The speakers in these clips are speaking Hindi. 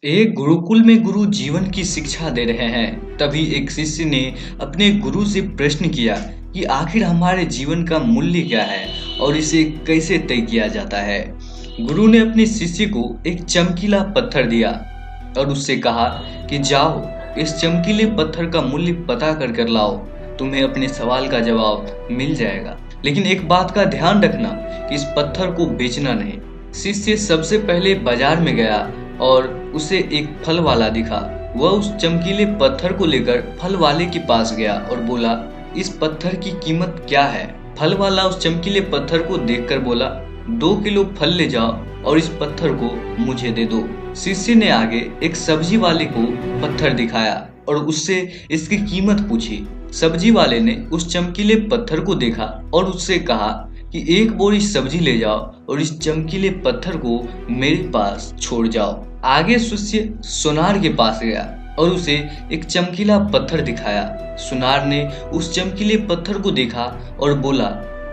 एक गुरुकुल में गुरु जीवन की शिक्षा दे रहे हैं। तभी एक शिष्य ने अपने गुरु से प्रश्न किया कि आखिर हमारे जीवन का मूल्य क्या है और इसे कैसे तय किया जाता है। गुरु ने अपने शिष्य को एक चमकीला पत्थर दिया और उससे कहा कि जाओ, इस चमकीले पत्थर का मूल्य पता कर लाओ, तुम्हें अपने सवाल का जवाब मिल जाएगा। लेकिन एक बात का ध्यान रखना कि इस पत्थर को बेचना नहीं। शिष्य सबसे पहले बाजार में गया और उसे एक फल वाला दिखा। वह उस चमकीले पत्थर को लेकर फल वाले के पास गया और बोला, इस पत्थर की कीमत क्या है। फल वाला उस चमकीले पत्थर को देखकर बोला, 2 किलो फल ले जाओ और इस पत्थर को मुझे दे दो। शिष्य ने आगे एक सब्जी वाले को पत्थर दिखाया और उससे इसकी कीमत पूछी। सब्जी वाले ने उस चमकीले पत्थर को देखा और उससे कहा कि 1 बोरी सब्जी ले जाओ और इस चमकीले पत्थर को मेरे पास छोड़ जाओ। आगे शिष्य सुनार के पास गया और उसे एक चमकीला पत्थर दिखाया। सुनार ने उस चमकीले पत्थर को देखा और बोला,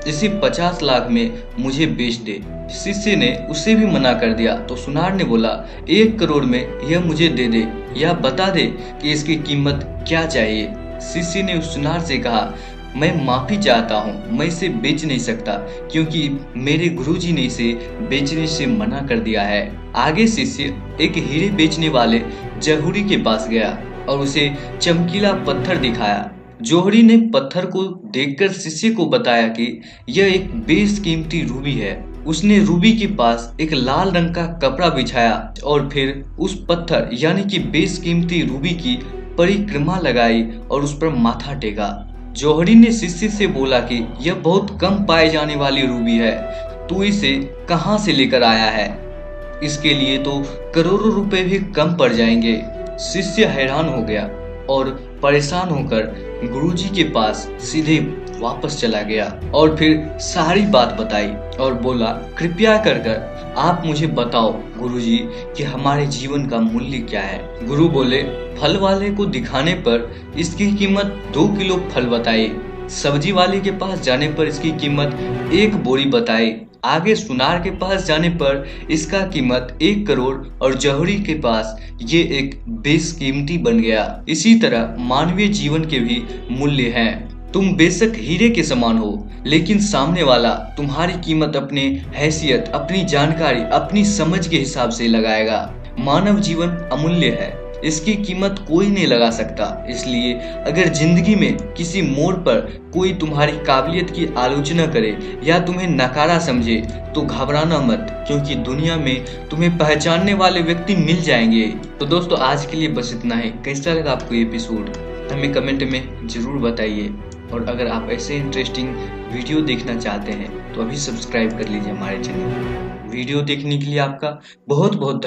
इसे 50 लाख में मुझे बेच दे। शिष्य ने उसे भी मना कर दिया तो सुनार ने बोला, 1 करोड़ में यह मुझे दे दे या बता दे कि इसकी कीमत क्या चाहिए। शिष्य ने उस सुनार से कहा, मैं माफी चाहता हूँ, मैं इसे बेच नहीं सकता क्योंकि मेरे गुरुजी ने इसे बेचने से मना कर दिया है। आगे शिष्य एक हीरे बेचने वाले जौहरी के पास गया और उसे चमकीला पत्थर दिखाया। जौहरी ने पत्थर को देखकर शिष्य को बताया कि यह एक बेशकीमती रूबी है। उसने रूबी के पास एक लाल रंग का कपड़ा बिछाया और फिर उस पत्थर यानी कि बेशकीमती रूबी की परिक्रमा लगाई और उस पर माथा टेका। जौहरी ने शिष्य से बोला कि यह बहुत कम पाए जाने वाली रूबी है, तू इसे कहाँ से लेकर आया है? इसके लिए तो करोड़ों रुपए भी कम पड़ जाएंगे। शिष्य हैरान हो गया और परेशान होकर गुरुजी के पास सीधे वापस चला गया और फिर सारी बात बताई और बोला, कृपया कर आप मुझे बताओ गुरुजी कि हमारे जीवन का मूल्य क्या है। गुरु बोले, फल वाले को दिखाने पर इसकी कीमत 2 किलो फल बताई। सब्जी वाले के पास जाने पर इसकी कीमत 1 बोरी बताई। आगे सुनार के पास जाने पर इसका कीमत 1 करोड़ और जौहरी के पास ये एक बेशकीमती बन गया। इसी तरह मानवीय जीवन के भी मूल्य हैं। तुम बेशक हीरे के समान हो, लेकिन सामने वाला तुम्हारी कीमत अपने हैसियत, अपनी जानकारी, अपनी समझ के हिसाब से लगाएगा। मानव जीवन अमूल्य है, इसकी कीमत कोई नहीं लगा सकता। इसलिए अगर जिंदगी में किसी मोड़ पर कोई तुम्हारी काबिलियत की आलोचना करे या तुम्हें नकारा समझे तो घबराना मत, क्योंकि दुनिया में तुम्हें पहचानने वाले व्यक्ति मिल जाएंगे। तो दोस्तों, आज के लिए बस इतना ही। कैसा लगा आपको ये एपिसोड हमें कमेंट में जरूर बताइए। और अगर आप ऐसे इंटरेस्टिंग वीडियो देखना चाहते हैं तो अभी सब्सक्राइब कर लीजिए हमारे चैनल। वीडियो देखने के लिए आपका बहुत बहुत